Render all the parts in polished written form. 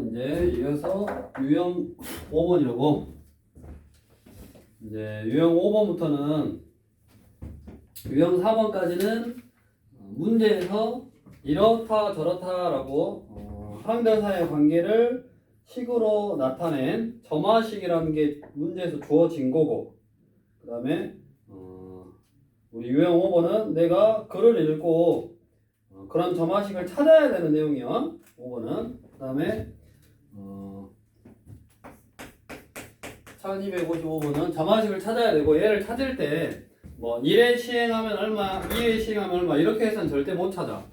이제 이어서 유형 5번이라고. 이제 유형 5번부터는 유형 4번까지는 문제에서 이렇다 저렇다라고 항들 사이의 관계를 식으로 나타낸 점화식이라는 게 문제에서 주어진 거고, 그 다음에 우리 유형 5번은 내가 글을 읽고 그런 점화식을 찾아야 되는 내용이야. 5번은. 그 다음에 1255번은 점화식을 찾아야 되고, 얘를 찾을 때 뭐 1회 시행하면 얼마, 2회 시행하면 얼마 이렇게 해서는 절대 못 찾아.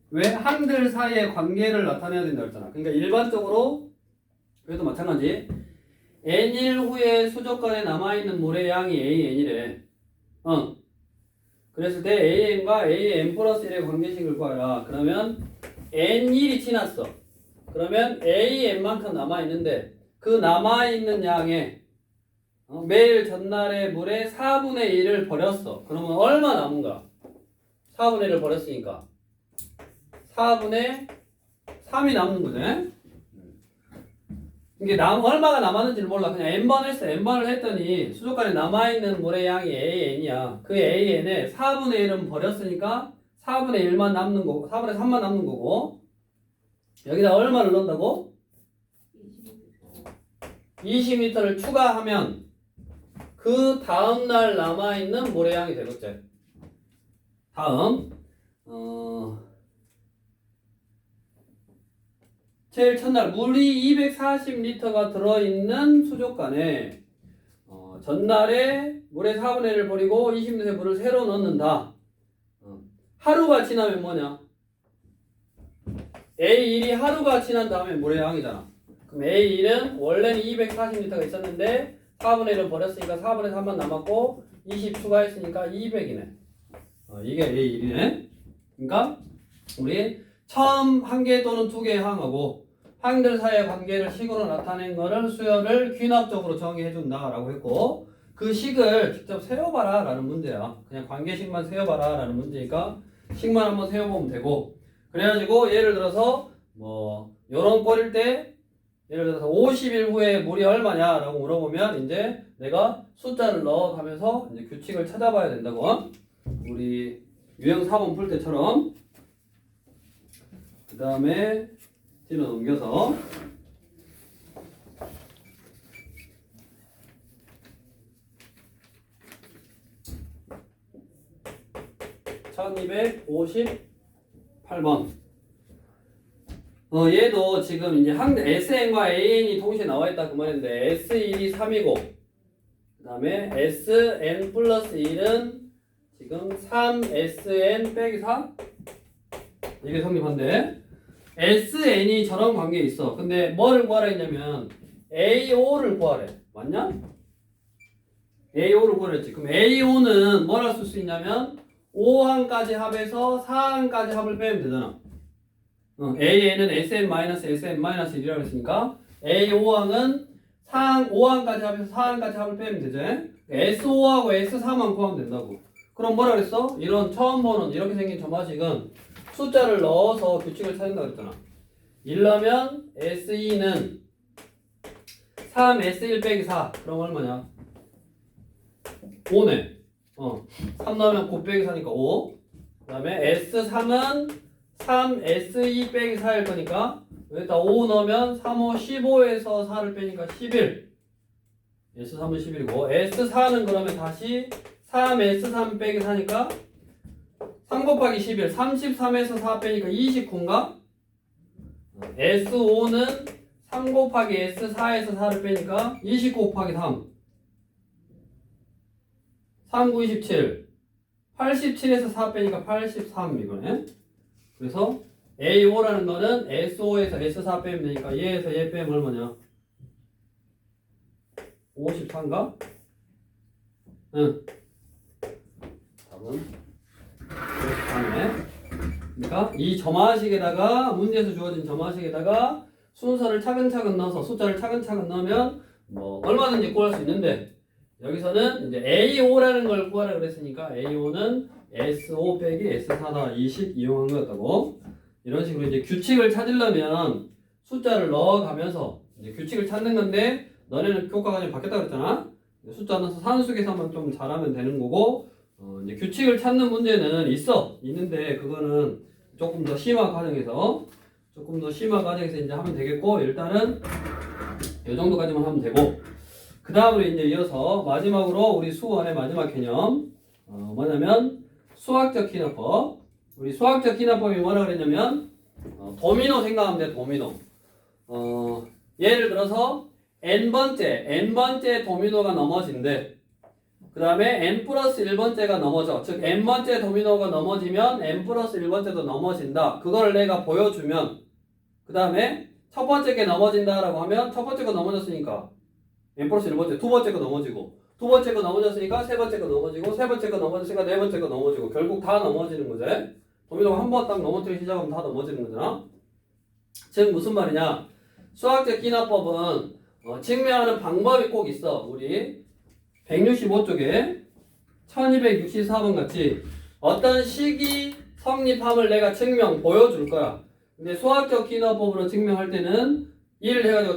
왜? 항들 사이의 관계를 나타내야 된다 했잖아. 그러니까 일반적으로 그래도 마찬가지 n일 후에 수족관에 남아있는 물의 양이 AN이래. 그랬을 때 AN과 AN 플러스 1의 관계식을 구하라. 그러면 N1이 지났어. 그러면 AN만큼 남아있는데 그 남아있는 양의 매일 전날의 물의 4분의 1을 버렸어. 그러면 얼마 남은가? 4분의 1을 버렸으니까 4분의 3이 남는 거지. 이게 얼마가 남았는지를 몰라. 그냥 n번 했어. n번을 했더니 수족관에 남아있는 물의 양이 AN이야. 그 AN에 4분의 1은 버렸으니까 4분의 1만 남는 거고, 4분의 3만 남는 거고, 여기다 얼마를 넣는다고? 20m를 추가하면 그 다음날 남아있는 물의 양이 되겠지. 다음 제일 첫날 물이 240리터가 들어있는 수족관에 전날에 물의 4분의 1을 버리고 20리터의 물을 새로 넣는다. 하루가 지나면 뭐냐? A1이 하루가 지난 다음에 물의 양이잖아. 그럼 A1은 원래는 240리터가 있었는데 4분의 1을 버렸으니까 4분의 3만 남았고 20 추가했으니까 200이네. 이게 A1이네. 그러니까 우리 처음 한 개 또는 두 개 항하고 항들 사이의 관계를 식으로 나타낸 거를 수열을 귀납적으로 정의해준다 라고 했고, 그 식을 직접 세워봐라 라는 문제야. 그냥 관계식만 세워봐라 라는 문제니까 식만 한번 세워보면 되고, 그래가지고 예를 들어서 뭐 요런 꼴일 때 예를 들어서 50일 후에 물이 얼마냐 라고 물어보면 이제 내가 숫자를 넣어가면서 이제 규칙을 찾아봐야 된다고. 우리 유형 4번 풀 때처럼. 그 다음에 뒤로 넘겨서 1258번. 얘도 지금 이제 SN과 AN이 동시에 나와 있다 그 말인데, S1이 3이고, 그 다음에 SN 플러스 1은 지금 3SN 빼기 4? 이게 성립한데, SN이 저런 관계에 있어. 근데 뭐를 구하라 했냐면 AO를 구하래. 맞냐? AO를 구하라 했지. 그럼 AO는 뭐라 쓸 수 있냐면 5항까지 합해서 4항까지 합을 빼면 되잖아. AN은 SN-SN-1이라고 했으니까 A5항은 5항까지 합해서 4항까지 합을 빼면 되지. S5하고 S4만 구하면 된다고. 그럼 뭐라 그랬어? 이런 처음 보는 이렇게 생긴 점화식은 숫자를 넣어서 규칙을 찾는다 그랬잖아. 이러면 S2는 3S1 빼기 4. 그럼 얼마냐? 5네. 3 넣으면 9 빼기 4니까 5. 그 다음에 S3은 3S2 빼기 4일 거니까 여기다 5 넣으면 3, 5, 15에서 4를 빼니까 11. S3은 11이고, S4는 그러면 다시 3S3 빼기 4니까 3 곱하기 11, 33에서 4 빼니까 29인가? S5는 3 곱하기 S4에서 4를 빼니까 29 곱하기 3. 3, 9, 27. 87에서 4 빼니까 83 이거네. 그래서 A5라는 거는 S5에서 S4 빼면 되니까 얘에서 얘 빼면 얼마냐? 54인가? 응. 답은 그러니까 이 점화식에다가, 문제에서 주어진 점화식에다가 순서를 차근차근 넣어서 숫자를 차근차근 넣으면 뭐 얼마든지 구할 수 있는데, 여기서는 이제 A5라는 걸 구하라 그랬으니까 A5는 S5 빼기 S4다, 이 식 이용한 거였다고. 이런 식으로 이제 규칙을 찾으려면 숫자를 넣어가면서 이제 규칙을 찾는 건데 너네는 교과 과정이 바뀌었다 그랬잖아. 숫자 넣어서 산수계산만 좀 잘하면 되는 거고 이제 규칙을 찾는 문제는 있는데 그거는 조금 더 심화 과정에서 이제 하면 되겠고 일단은 이 정도까지만 하면 되고 그 다음으로 이제 이어서 마지막으로 우리 수원의 마지막 개념 뭐냐면 수학적 기납법. 우리 수학적 기납법이 뭐라 그랬냐면 도미노 생각하면 돼. 도미노. 예를 들어서 n번째 도미노가 넘어진대. 그 다음에 n 플러스 1번째가 넘어져. 즉 n번째 도미노가 넘어지면 n 플러스 1번째도 넘어진다. 그걸 내가 보여주면 그 다음에 첫 번째 게 넘어진다라고 하면 첫 번째 거 넘어졌으니까 n 플러스 1번째 두 번째 거 넘어지고 두 번째 거 넘어졌으니까 세 번째 거 넘어지고 세 번째 거 넘어졌으니까 네 번째 거 넘어지고 결국 다 넘어지는 거지. 도미노가 한 번 딱 넘어뜨리기 시작하면 다 넘어지는 거잖아. 즉 무슨 말이냐? 수학적 기납법은 증명하는 방법이 꼭 있어. 우리 165쪽에 1264번 같이 어떤 식이 성립함을 내가 보여줄 거야. 근데 수학적 기납법으로 증명할 때는 일을 해가지고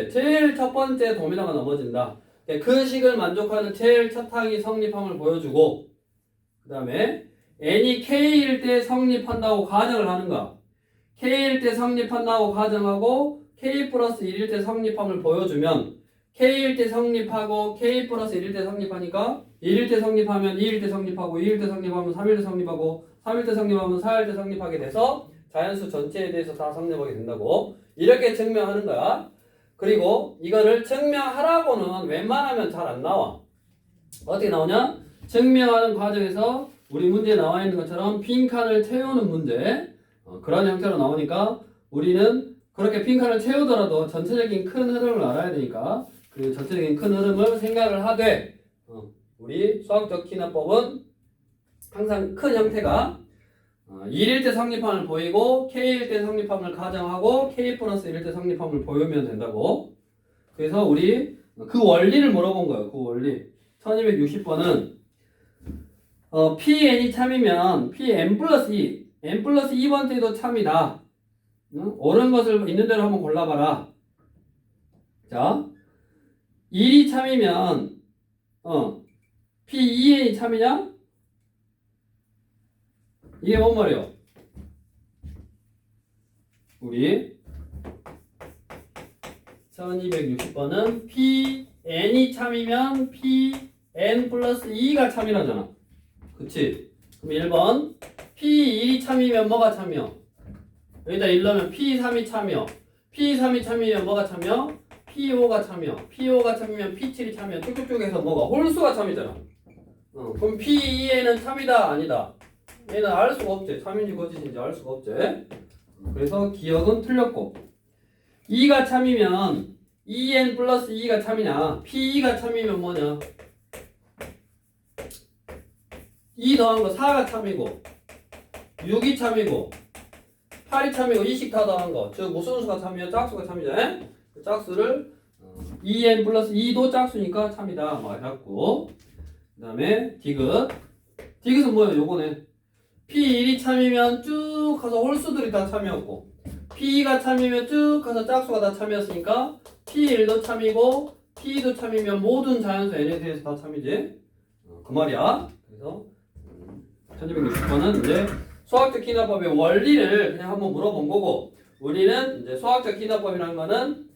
제일 첫 번째 도미노가 넘어진다. 그 식을 만족하는 제일 첫 항이 성립함을 보여주고 그 다음에 n이 k일 때 성립한다고 가정을 하는 거야. k일 때 성립한다고 가정하고 k 플러스 1일 때 성립함을 보여주면 k일 때 성립하고 k 플러스 1일 때 성립하니까 1일 때 성립하면 2일 때 성립하고 2일 때 성립하면 3일 때 성립하고 3일 때 성립하면 4일 때 성립하게 돼서 자연수 전체에 대해서 다 성립하게 된다고 이렇게 증명하는 거야. 그리고 이거를 증명하라고는 웬만하면 잘 안 나와. 어떻게 나오냐? 증명하는 과정에서 우리 문제에 나와 있는 것처럼 빈칸을 채우는 문제 그런 형태로 나오니까 우리는 그렇게 빈칸을 채우더라도 전체적인 큰 흐름을 알아야 되니까 그 전체적인 큰 흐름을 생각을 하되 우리 수학적 기납법은 항상 큰 형태가 1일 때 성립함을 보이고 K일 때 성립함을 가정하고 K 플러스 1일 때 성립함을 보이면 된다고. 그래서 우리 그 원리를 물어본 거예요. 그 원리 1260번은 PN이 참이면 PN 플러스 2 N 플러스 2번째도 참이다. 옳은 것을 있는 대로 한번 골라봐라. 자 1이 참이면 P2N이 참이냐? 이게 뭔 말이에요? 우리 1260번은 PN이 참이면 PN 플러스 2가 참이라잖아. 그치? 그럼 1번 P1이 참이면 뭐가 참여? 여기다 1 넣으면 P3이 참여. P3이 참이면 뭐가 참여? P5가 참여. P5가 참이면 P7이 참여. 쭉쭉쭉 해서 뭐가? 홀수가 참이잖아. 그럼 P2에는 참이다? 아니다? 얘는 알 수가 없지. 참인지 거짓인지 알 수가 없지. 그래서 기억은 틀렸고 2가 참이면 2n 플러스 2가 참이냐? P2가 참이면 뭐냐? 2 더한 거 4가 참이고 6이 참이고 8이 참이고 2씩 다 더한 거. 즉 무슨 수가 참이야? 짝수가 참이잖아. 그 짝수를 2n 플러스 2도 짝수니까 참이다. 뭐 해갖고 그 다음에 디귿은 뭐예요? 요거네. P1이 참이면 쭉 가서 홀수들이 다 참이었고 P2가 참이면 쭉 가서 짝수가 다 참이었으니까 P1도 참이고 P2도 참이면 모든 자연수 n에 대해서 다 참이지. 그 말이야. 그래서 1260번은 이제 수학적 기납법의 원리를 그냥 한번 물어본 거고 우리는 이제 수학적 기납법이라는 거는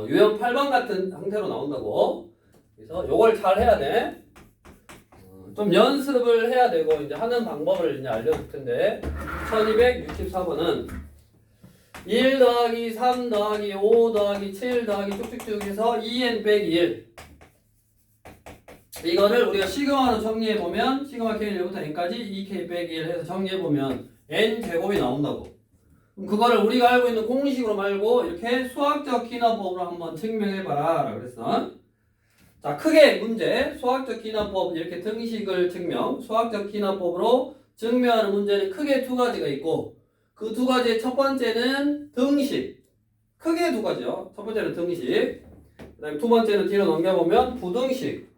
유형 8번 같은 형태로 나온다고. 그래서 요걸 잘 해야 돼. 좀 연습을 해야 되고 이제 하는 방법을 이제 알려줄 텐데 1264번은 1 더하기 3 더하기 5 더하기 7 더하기 쭉쭉쭉 해서 2n 빼기 1 이거를 우리가 시그마로 정리해보면 시그마 K1부터 N까지 2K 빼기 1 해서 정리해보면 N 제곱이 나온다고. 그럼 그거를 우리가 알고 있는 공식으로 말고 이렇게 수학적 기납법으로 한번 증명해봐라 라고 그랬어. 자, 크게 문제, 수학적 기납법 이렇게 등식을 수학적 기납법으로 증명하는 문제는 크게 두 가지가 있고 그 두 가지의 첫 번째는 등식. 크게 두 가지요. 첫 번째는 등식. 그 다음에 두 번째는 뒤로 넘겨보면 부등식.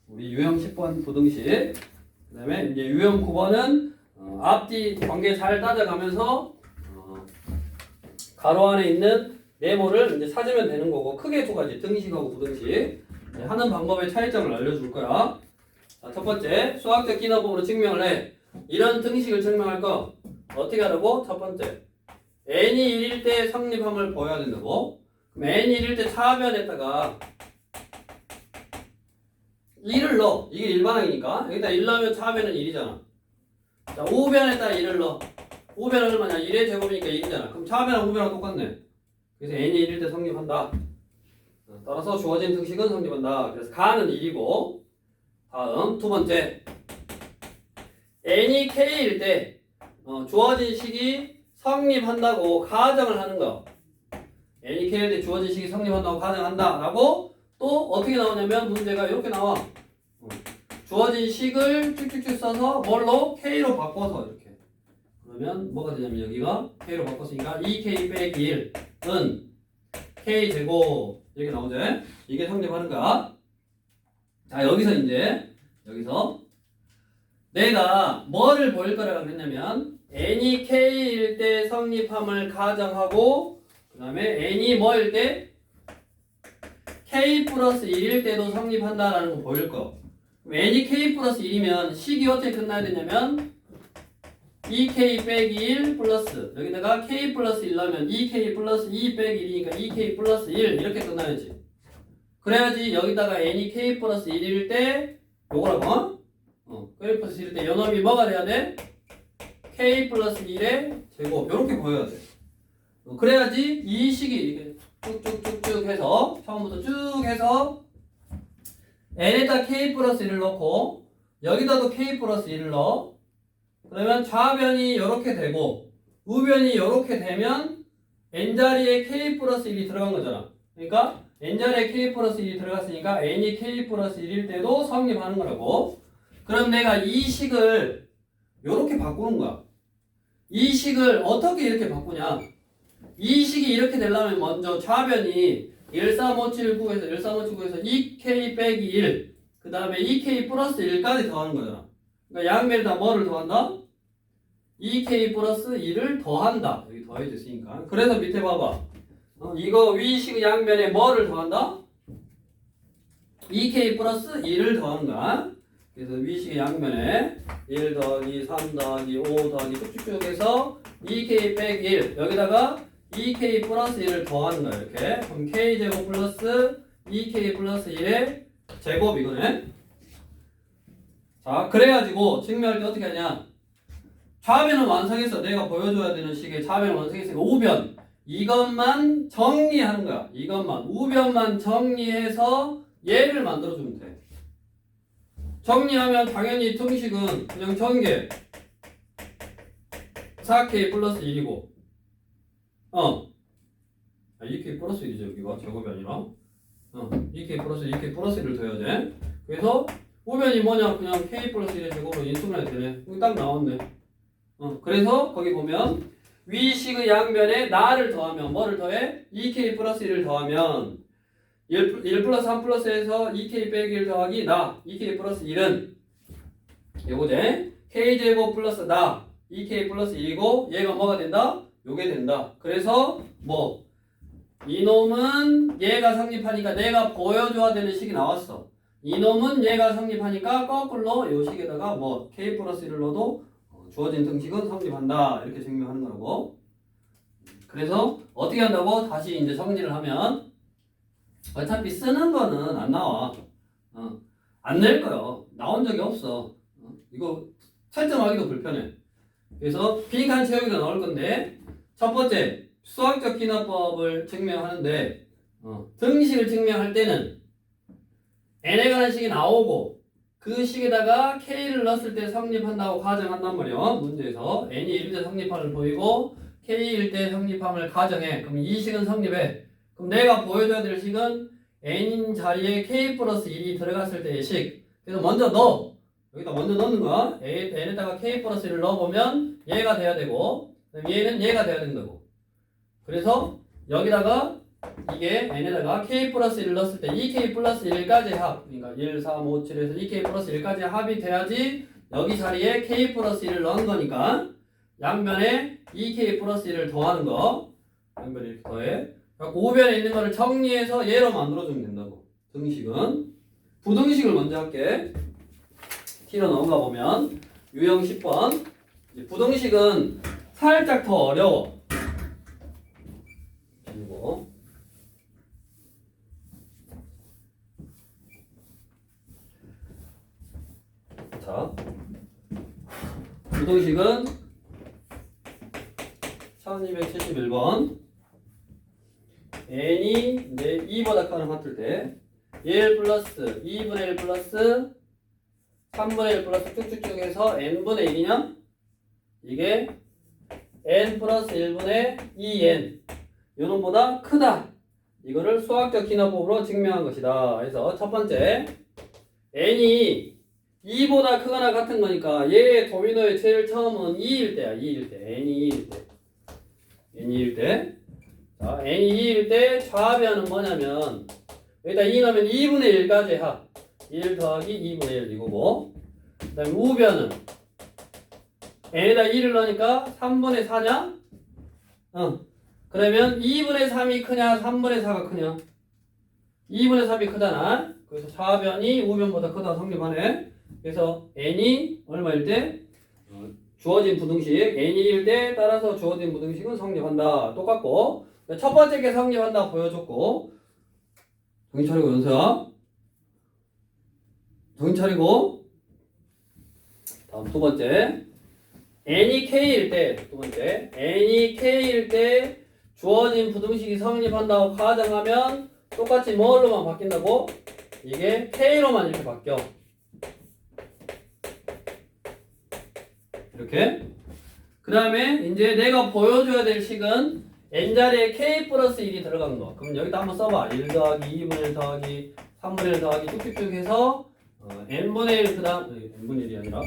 우리 유형 10번 부등식. 그 다음에 이제 유형 9번은 앞뒤 관계 잘 따져가면서 가로 안에 있는 네모를 이제 찾으면 되는 거고 크게 두 가지 등식하고 부등식 하는 방법의 차이점을 알려줄 거야. 자, 첫 번째 수학적 기납법으로 증명을 해. 이런 등식을 증명할 거 어떻게 하라고? 첫 번째 n이 1일 때 성립함을 보여야 된다고. 그럼 n이 1일 때 차변에다가 1을 넣어. 이게 일반항이니까 여기다 1 넣으면 차변은 1이잖아. 자, 우변에다 1을 넣어. 우변은 얼마냐? 1의 제곱이니까 1이잖아. 그럼 차변하고 우변하고 똑같네. 그래서 n이 1일 때 성립한다. 따라서 주어진 등식은 성립한다. 그래서 가는 1이고. 다음 두 번째 n이 k일 때 주어진 식이 성립한다고 가정을 하는 거. n이 k일 때 주어진 식이 성립한다고 가정한다 라고 또 어떻게 나오냐면 문제가 이렇게 나와. 주어진 식을 쭉쭉쭉 써서 뭘로? k로 바꿔서 이렇게. 그러면 뭐가 되냐면 여기가 k로 바꿨으니까 2k 빼기 1은 k 제곱 이렇게 나오죠. 이게 성립하는 거야. 자, 여기서 내가 뭐를 보일 거라고 했냐면 n이 k일 때 성립함을 가정하고 그 다음에 n이 뭐일 때 k 플러스 1일 때도 성립한다라는 거 보일 거. 그럼 n이 k 플러스 1이면 식이 어떻게 끝나야 되냐면 2k 빼기 1 플러스 여기다가 k 플러스 1 넣으면 2k 플러스 2 빼기 1이니까 2k 플러스 1 이렇게 끝나야지. 그래야지 여기다가 n이 k 플러스 1일 때 요거라고 k 플러스 1일 때 연놈이 뭐가 돼야 돼? k 플러스 1의 제곱 요렇게 보여야 돼. 그래야지 이 식이 이렇게 쭉쭉쭉쭉 해서 처음부터 쭉 해서 n에다 k 플러스 1을 넣고 여기다도 k 플러스 1을 넣어. 그러면 좌변이 이렇게 되고 우변이 이렇게 되면 n자리에 k 플러스 1이 들어간 거잖아. 그러니까 n자리에 k 플러스 1이 들어갔으니까 n이 k 플러스 1일 때도 성립하는 거라고. 그럼 내가 이 식을 이렇게 바꾸는 거야. 이 식을 어떻게 이렇게 바꾸냐. 이 식이 이렇게 되려면 먼저 좌변이 13579에서 13579에서 2k 빼기 1 그 다음에 2k 플러스 1까지 더하는 거잖아. 그러니까 양변에다 뭐를 더한다? 2k 플러스 1을 더한다. 여기 더해졌으니까. 그래서 밑에 봐봐. 이거 위식 양변에 뭐를 더한다? 2k 플러스 1을 더하는 거야. 그래서 위식의 양변에 1 더하기 3 더하기 5 더하기 쭉쭉쭉 해서 2k 빼기 1 여기다가 2k 플러스 1을 더하는 거야. 이렇게. 그럼 k제곱 플러스 2k 플러스 1의 제곱 이거네. 자, 그래가지고 증명할 때 어떻게 하냐. 좌변은 완성했어. 내가 보여줘야 되는 식의 좌변을 완성했으니까 우변 이것만 정리하는 거야. 이것만 우변만 정리해서 얘를 만들어주면 돼. 정리하면 당연히 등식은 그냥 전개 4k 플러스 1이고 2k 플러스 1이죠. 여기가 제곱이 아니라 2k 플러스 2k 플러스 1을 더해야지. 그래서 우변이 뭐냐? 그냥 k 플러스 1의 제곱으로 인수분해 되네. 여기 딱 나왔네. 그래서 거기 보면 위식의 양변에 나를 더하면 뭐를 더해? 2k 플러스 1을 더하면 1 플러스 3 플러스에서 2k 빼기 1 더하기 나 2k 플러스 1은 요거제 k제곱 플러스 나 2k 플러스 1이고 얘가 뭐가 된다? 요게 된다. 그래서 뭐 이놈은 얘가 성립하니까 내가 보여줘야 되는 식이 나왔어. 이놈은 얘가 성립하니까 거꾸로 요 식에다가 뭐 k 플러스 1을 넣어도 주어진 등식은 성립한다. 이렇게 증명하는 거라고. 그래서 어떻게 한다고? 다시 이제 정리를 하면 어차피 쓰는 거는 안 나와. 안 낼 거요. 나온 적이 없어. 이거 채점하기도 불편해. 그래서 빈칸 채우기가 나올 건데 첫 번째 수학적 기납법을 증명하는데 등식을 증명할 때는 n에 관한 식이 나오고 그 식에다가 k를 넣었을 때 성립한다고 가정한단 말이야. 문제에서 n이 1대 성립함을 보이고 k일 때 성립함을 가정해. 그럼 이 식은 성립해. 그럼 내가 보여줘야 될 식은 n 자리에 k 플러스 1이 들어갔을 때의 식. 그래서 먼저 넣어. 여기다 먼저 넣는 거야. n에다가 k 플러스 1을 넣어보면 얘가 돼야 되고 얘는 얘가 돼야 된다고. 그래서 여기다가 이게 n에다가 k 플러스 1을 넣었을 때 2k 플러스 1까지 합. 그러니까 1, 3, 5, 7에서 2k 플러스 1까지 합이 돼야지 여기 자리에 k 플러스 1을 넣은 거니까 양면에 2k 플러스 1을 더하는 거. 양변에 이렇게 더해. 그래갖고 우변에 있는 거를 정리해서 얘로 만들어주면 된다고. 등식은 부등식을 먼저 할게. T로 넘어가 보면 유형 10번. 부등식은 살짝 더 어려워. 그리고 자, 부등식은 1271번. n이 이제 2보다 크거나 같을 때 1 플러스 2분의 1 플러스 3분의 1 플러스 쭉쭉쭉 해서 n분의 1이냐? 이게 n 플러스 1분의 2n 요놈보다 크다. 이거를 수학적 기납법으로 증명한 것이다. 그래서 첫 번째 n이 2보다 크거나 같은 거니까 얘의 도미노의 제일 처음은 2일 때야. 2일 때. n이 2일 때. n이 2일 때. 자, n이 2일 때 좌변은 뭐냐면 여기다 2 넣으면 2분의 1까지 합. 1 더하기 2분의 1 이거고. 그 다음에 우변은 n에다 2를 넣으니까 3분의 4냐? 그러면 2분의 3이 크냐? 3분의 4가 크냐? 2분의 3이 크잖아. 그래서 좌변이 우변보다 크다 성립하네. 그래서 n이 얼마일 때? 주어진 부등식 n이 1일 때 따라서 주어진 부등식은 성립한다. 똑같고 첫 번째 게 성립한다 보여줬고 정신 차리고 연서야. 정신 차리고 다음 두 번째 n이 k일 때 두 번째 n이 k일 때 주어진 부등식이 성립한다고 가정하면 똑같이 뭘로만 바뀐다고? 이게 k로만 이렇게 바뀌어. 이렇게. 그 다음에 이제 내가 보여줘야 될 식은 n자리에 k 플러스 1이 들어간 거. 그럼 여기다 한번 써봐. 1 더하기 2분의 1 더하기 3분의 1 더하기 쭉쭉쭉 해서 n분의 1 그 다음 n분의 1이 아니라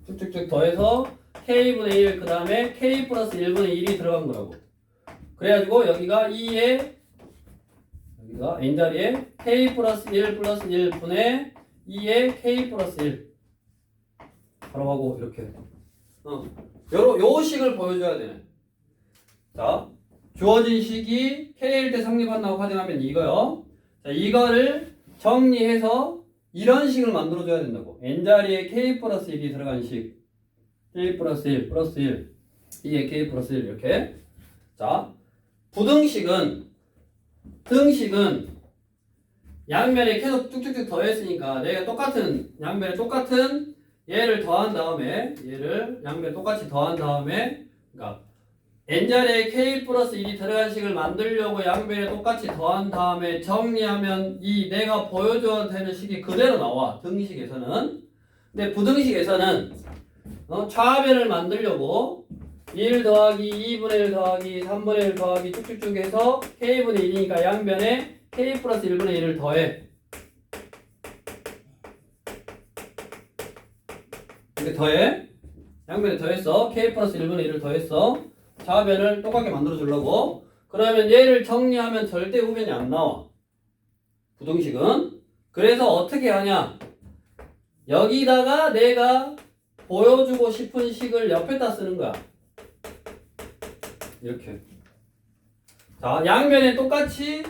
쭉쭉쭉 더해서 k분의 1 그 다음에 k 플러스 1분의 1이 들어간 거라고. 그래가지고 여기가 2에 여기가 n자리에 k 플러스 1 플러스 1분의 2에 k 플러스 1 바로 하고 이렇게 요 식을 보여줘야 되네. 자, 주어진 식이 k일 때 성립한다고 가정하면 이거요. 자, 이거를 정리해서 이런 식을 만들어줘야 된다고. n자리에 k 플러스 1이 들어간 식. k 플러스 1 플러스 1 2에 k 플러스 1 이렇게. 자, 부등식은 양면에 계속 쭉쭉쭉 더했으니까 내가 똑같은 양면에 똑같은 얘를 더한 다음에 얘를 양면에 똑같이 더한 다음에 그러니까 n자리에 k 플러스 1이 들어간 식을 만들려고 양변에 똑같이 더한 다음에 정리하면 이 내가 보여줘야 되는 식이 그대로 나와. 등식에서는. 근데 부등식에서는 좌변을 만들려고 1 더하기 2분의 1 더하기 3분의 1 더하기 쭉쭉쭉 해서 k분의 1이니까 양변에 k 플러스 1분의 1을 더해. 이렇게 더해. 양변에 더했어. k 플러스 1분의 1을 더했어. 좌변을 똑같게 만들어 주려고. 그러면 얘를 정리하면 절대 우변이 안 나와. 부등식은. 그래서 어떻게 하냐? 여기다가 내가 보여주고 싶은 식을 옆에다 쓰는 거야. 이렇게. 자, 양변에 똑같이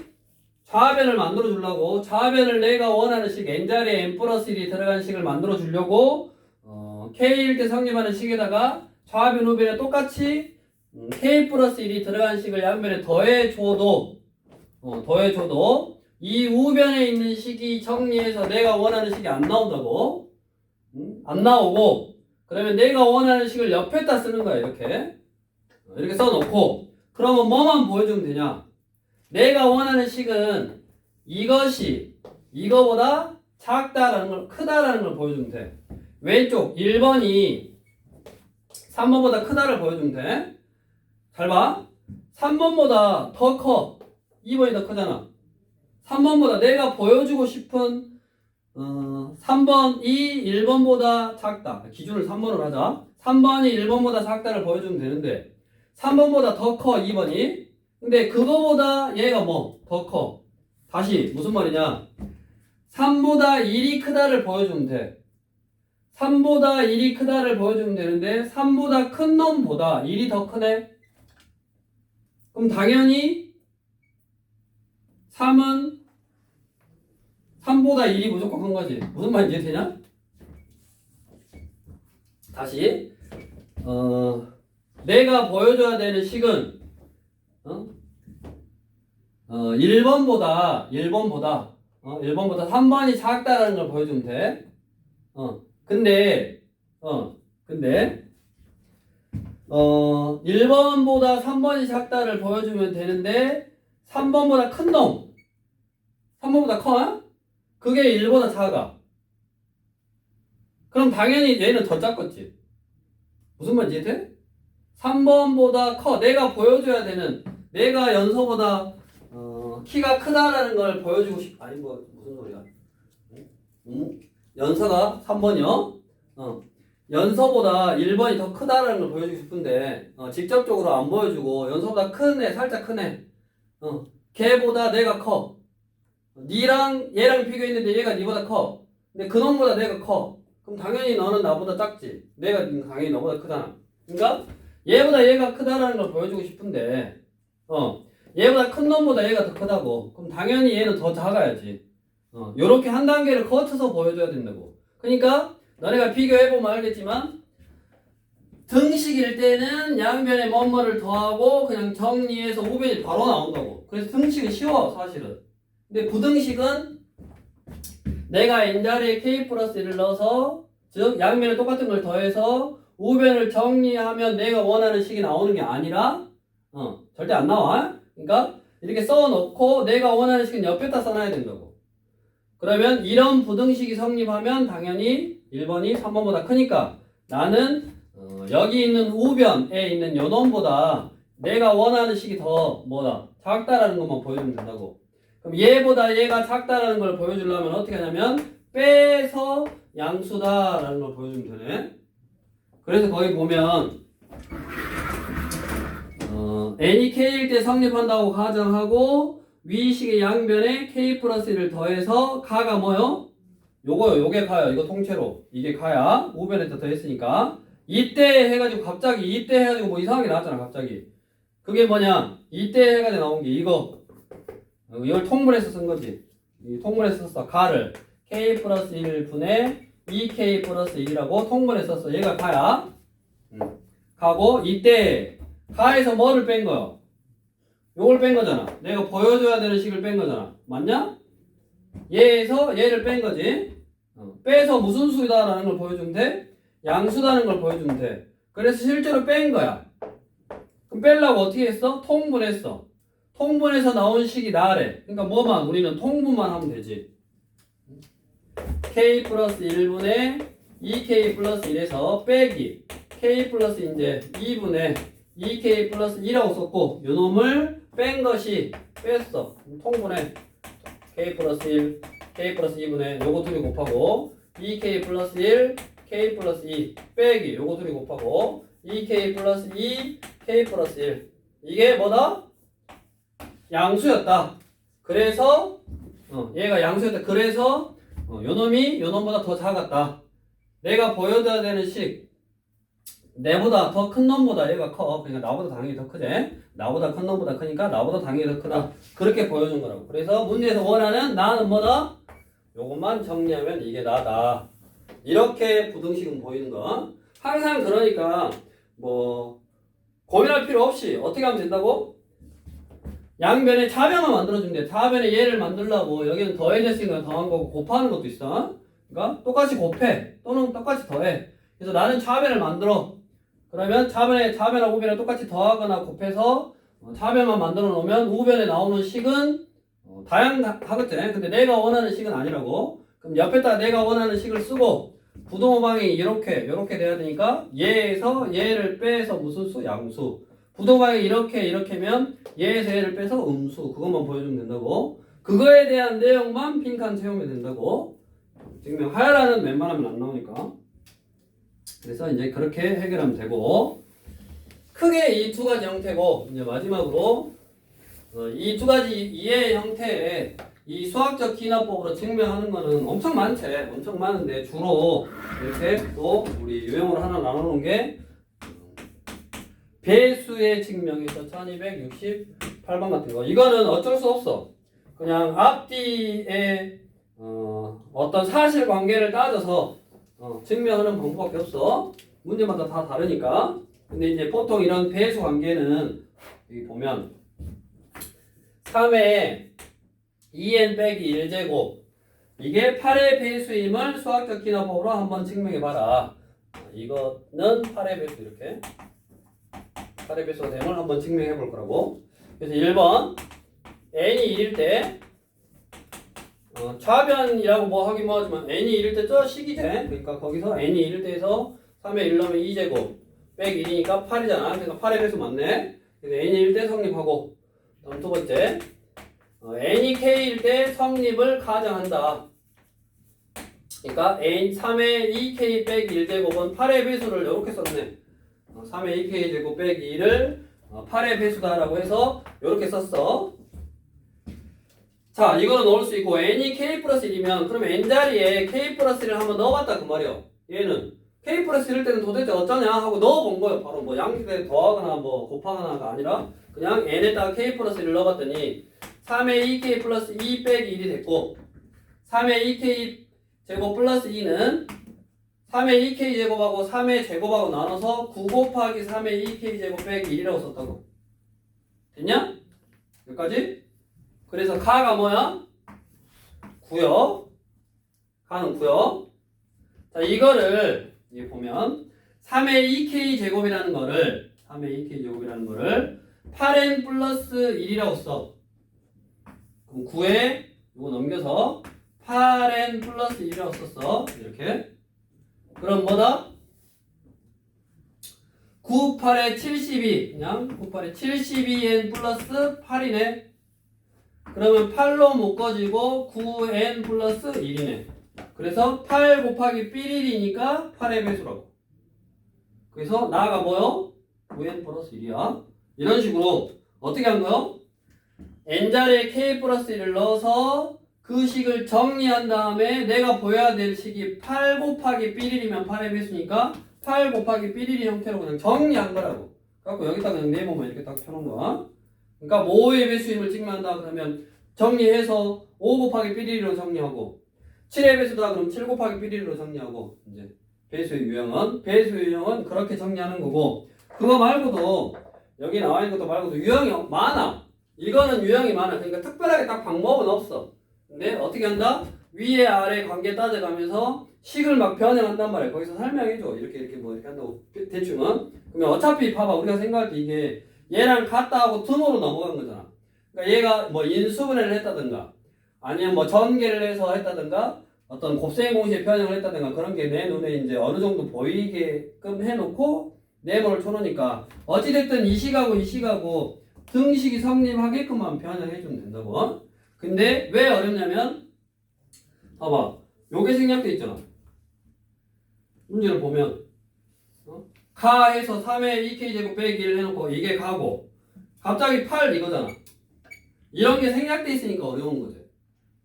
좌변을 만들어 주려고 좌변을 내가 원하는 식 n자리에 n 플러스 1이 들어간 식을 만들어 주려고 k일 때 성립하는 식에다가 좌변 우변에 똑같이 k 플러스 1이 들어간 식을 양변에 더해줘도 이 우변에 있는 식이 정리해서 내가 원하는 식이 안 나온다고. 안 나오고 그러면 내가 원하는 식을 옆에다 쓰는 거야. 이렇게 써놓고 그러면 뭐만 보여주면 되냐? 내가 원하는 식은 이것이 이거보다 작다라는 걸 크다라는 걸 보여주면 돼. 왼쪽 1번이 3번보다 크다를 보여주면 돼. 잘 봐. 3번보다 더 커. 2번이 더 크잖아. 3번보다 내가 보여주고 싶은 3번이 1번보다 작다. 기준을 3번으로 하자. 3번이 1번보다 작다를 보여주면 되는데 3번보다 더 커 2번이. 근데 그거보다 얘가 더 커. 다시 무슨 말이냐? 3보다 1이 크다를 보여주면 돼. 3보다 1이 크다를 보여주면 되는데 3보다 큰 놈보다 1이 더 크네? 그럼 당연히 3은 3보다 1이 무조건 큰 거지. 무슨 말인지 이해되냐? 다시 내가 보여줘야 되는 식은 1번보다 3번이 작다라는 걸 보여주면 돼. 근데 1번보다 3번이 작다를 보여주면 되는데 3번보다 큰 놈, 3번보다 커? 그게 1보다 작아. 그럼 당연히 얘는 더 작겠지. 무슨 말인지 이해돼? 3번보다 커. 내가 보여줘야 되는, 내가 연서보다 키가 크다라는 걸 보여주고 아니 뭐 무슨 소리야? 연서가 3번이요? 연서보다 1번이 더 크다라는 걸 보여주고 싶은데 직접적으로 안 보여주고 연서보다 큰 애, 살짝 큰 애, 걔보다 내가 커. 니랑 얘랑 비교했는데 얘가 니보다 커. 근데 그놈보다 내가 커. 그럼 당연히 너는 나보다 작지. 내가 당연히 너보다 크잖아. 그러니까 얘보다 얘가 크다라는 걸 보여주고 싶은데 얘보다 큰 놈보다 얘가 더 크다고. 그럼 당연히 얘는 더 작아야지. 요렇게 한 단계를 거쳐서 보여줘야 된다고. 그러니까 너네가 비교해보면 알겠지만 등식일 때는 양변에 뭐뭐를 더하고 그냥 정리해서 우변이 바로 나온다고. 그래서 등식은 쉬워 사실은. 근데 부등식은 내가 n자리에 k 플러스 1을 넣어서 즉 양변에 똑같은 걸 더해서 우변을 정리하면 내가 원하는 식이 나오는 게 아니라 절대 안 나와. 그러니까 이렇게 써놓고 내가 원하는 식은 옆에다 써놔야 된다고. 그러면 이런 부등식이 성립하면 당연히 1번이 3번보다 크니까 나는 여기 있는 우변에 있는 요놈보다 내가 원하는 식이 더 뭐다 작다라는 것만 보여주면 된다고. 그럼 얘보다 얘가 작다라는 걸 보여주려면 어떻게 하냐면 빼서 양수다라는 걸 보여주면 되네. 그래서 거기 보면 n이 k일 때 성립한다고 가정하고 위식의 양변에 k 플러스 1을 더해서 가가 뭐요? 요거요. 요게 가요. 이거 통째로. 이게 가야. 우변에다 더했으니까. 이때 해가지고 갑자기 이때 해가지고 뭐 이상하게 나왔잖아 갑자기. 그게 뭐냐? 이때 해가지고 나온 게 이거. 이걸 통분해서 쓴 거지. 이 통분해서 썼어. 가를 k 플러스 1분의 2k 플러스 1이라고 통분해서 썼어. 얘가 가야. 가고 이때 가에서 뭐를 뺀 거야? 요걸 뺀 거잖아. 내가 보여줘야 되는 식을 뺀 거잖아. 맞냐? 얘에서 얘를 뺀 거지. 빼서 무슨 수다라는 걸 보여주면 돼? 양수다는 걸 보여주면 돼. 그래서 실제로 뺀 거야. 그럼 빼려고 어떻게 했어? 통분했어. 통분해서 나온 식이 나래. 그러니까 뭐만 우리는 통분만 하면 되지. k 플러스 1분의 2k 플러스 1에서 빼기 k 플러스 이제 2분의 2k 플러스 2라고 썼고 요 놈을 뺀 것이 뺐어. 통분해 k 플러스 1 k 플러스 2분의 요거 둘이 곱하고 2k 플러스 1 k 플러스 2 빼기 요거 둘이 곱하고 2k 플러스 2 k 플러스 1 이게 뭐다? 양수였다. 그래서 얘가 양수였다. 그래서 요놈이 요놈보다 더 작았다. 내가 보여줘야 되는 식 내보다 더 큰 놈보다 얘가 커. 그러니까 나보다 당연히 더 크지. 나보다 큰 놈보다 크니까 나보다 당연히 더 크다. 그렇게 보여준 거라고. 그래서 문제에서 원하는 나는 뭐다? 요것만 정리하면 이게 나다. 이렇게 부등식은 보이는 거. 항상 그러니까 뭐 고민할 필요 없이 어떻게 하면 된다고? 양변에 차변을 만들어주면 돼. 차변에 얘를 만들려고 여기는 더해졌으니까 더한 거고 곱하는 것도 있어. 그러니까 똑같이 곱해 또는 똑같이 더해. 그래서 나는 차변을 만들어. 그러면 차변하고 우변에 똑같이 더하거나 곱해서 차변만 만들어 놓으면 우변에 나오는 식은 다양하겠지. 근데 내가 원하는 식은 아니라고. 그럼 옆에다 내가 원하는 식을 쓰고 부동호 방향이 이렇게 돼야 되니까 얘에서 얘를 빼서 무슨 수? 양수. 부동호 방향이 이렇게면 얘에서 얘를 빼서 음수. 그것만 보여주면 된다고. 그거에 대한 내용만 빈칸 채우면 된다고. 증명 하야라는 웬만하면 안 나오니까. 그래서 이제 그렇게 해결하면 되고 크게 이 두 가지 형태고 이제 마지막으로 이 두 가지 이해 형태의 이 수학적 기납법으로 증명하는 거는 엄청 많지. 엄청 많은데 주로 이렇게 또 우리 유형으로 하나 나눠놓은 게 배수의 증명에서 1268번 같은 거. 이거는 어쩔 수 없어. 그냥 앞뒤에 어떤 사실관계를 따져서 증명하는 방법밖에 없어. 문제마다 다 다르니까. 근데 이제 보통 이런 배수 관계는 여기 보면 3의 2n 빼기 1제곱 이게 8의 배수임을 수학적 기납법으로 한번 증명해봐라. 이거는 8의 배수 이렇게 8의 배수가 됨을 한번 증명해볼 거라고. 그래서 1번 n이 1일 때 좌변이라고 뭐 하긴 뭐 하지만 n이 1일 때 저 식이 돼. 그러니까 거기서 n이 1일 때에서 3에 1 넣으면 2제곱 빼기 1이니까 8이잖아. 그러니까 8의 배수 맞네. 그래서 n이 1일 때 성립하고 다음 두 번째 n이 k일 때 성립을 가정한다. 그러니까 n 3의 2k 빼기 1제곱은 8의 배수를 이렇게 썼네. 3의 2k 제곱 빼기 1을 8의 배수다라고 해서 이렇게 썼어. 자, 이거는 넣을 수 있고 n이 k 플러스 1이면 그러면 n자리에 k 플러스 1을 한번 넣어봤다 그 말이야. 얘는 k 플러스 1일 때는 도대체 어쩌냐 하고 넣어본 거예요. 바로 뭐 양수에 더하거나 뭐 곱하거나가 아니라 그냥 n에다가 k 플러스 1을 넣어봤더니 3의 2k 플러스 2 빼기 1이 됐고 3의 2k 제곱 플러스 2는 3의 2k 제곱하고 3의 제곱하고 나눠서 9 곱하기 3의 2k 제곱 빼기 1이라고 썼다고. 됐냐? 여기까지? 그래서 가가 뭐야? 9요. 가는 9요. 자, 이거를 여기 보면 3의 2k 제곱이라는 거를 3의 2k 제곱이라는 거를 8n 플러스 1이라고 써. 그럼 9에 이거 넘겨서 8n 플러스 1이라고 썼어. 이렇게. 그럼 뭐다? 9, 8에 72. 그냥 9, 8에 72n 플러스 8이네. 그러면 8로 묶어지고 9n 플러스 1이네. 그래서 8 곱하기 삐리리니까 8의 배수라고. 그래서 나가 뭐요? 9n 플러스 1이야. 이런 식으로 어떻게 한 거요? n자리에 k 플러스 1을 넣어서 그 식을 정리한 다음에 내가 보여야 될 식이 8 곱하기 삐리리면 8의 배수니까 8 곱하기 삐리리 형태로 그냥 정리한 거라고. 그래갖고 여기다 그냥 네모만 이렇게 딱 펴놓은 거야. 그러니까 5의 배수임을 증명한다 그러면 정리해서 5 곱하기 삐리리로 정리하고 7의 배수다 그럼 7 곱하기 삐리리로 정리하고 이제 배수의 유형은 그렇게 정리하는 거고 그거 말고도 여기 나와 있는 것도 말고도 유형이 많아. 이거는 유형이 많아. 그러니까 특별하게 딱 방법은 없어. 근데 어떻게 한다? 위에 아래 관계 따져가면서 식을 막 변형한단 말이야. 거기서 설명해줘. 이렇게 뭐 이렇게 한다고 대충은. 그러면 어차피 봐봐. 우리가 생각할 때 이게 얘랑 같다 하고 등호로 넘어간 거잖아. 그러니까 얘가 뭐 인수분해를 했다든가 아니면 뭐 전개를 해서 했다든가 어떤 곱셈 공식의 변형을 했다든가 그런 게 내 눈에 이제 어느 정도 보이게끔 해놓고 네모를 쳐놓으니까 어찌됐든 이 식하고 등식이 성립하게끔만 변형해주면 된다고. 근데 왜 어렵냐면 봐봐 요게 생략돼 있잖아. 문제를 보면 가해서 3의 2k 제곱 빼기 1 해놓고 이게 가고 갑자기 8 이거잖아. 이런 게 생략돼 있으니까 어려운 거지.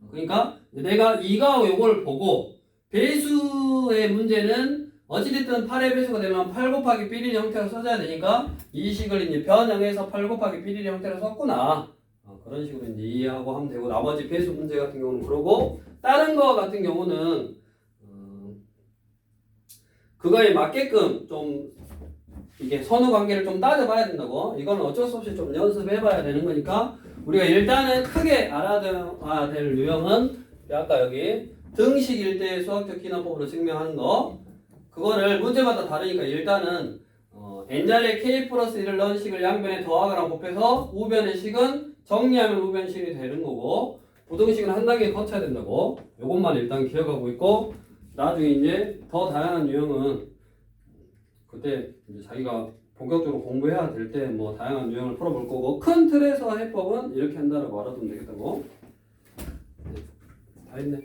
그러니까 내가 이거하고 요걸 보고 배수의 문제는 어찌됐든 8의 배수가 되면 8 곱하기 삐리리 형태로 써줘야 되니까 이 식을 이제 변형해서 8 곱하기 삐리리 형태로 썼구나. 그런 식으로 이제 이해하고 하면 되고 나머지 배수 문제 같은 경우는 그러고 다른 거 같은 경우는 그거에 맞게끔 좀 이게 선후 관계를 좀 따져봐야 된다고. 이거는 어쩔 수 없이 좀 연습해봐야 되는 거니까 우리가 일단은 크게 알아둬야 될 유형은 아까 여기 등식일 때 수학적 기납법으로 증명하는 거 그거를 문제마다 다르니까 일단은 n자리에 k 플러스 1을 넣은 식을 양변에 더하거나 곱해서 우변의 식은 정리하면 우변식이 되는 거고 부등식은 한 단계 거쳐야 된다고. 요것만 일단 기억하고 있고 나중에 이제 더 다양한 유형은 그때 이제 자기가 본격적으로 공부해야 될 때 뭐 다양한 유형을 풀어볼 거고 큰 틀에서 해법은 이렇게 한다라고 알아두면 되겠다고. 다 했네.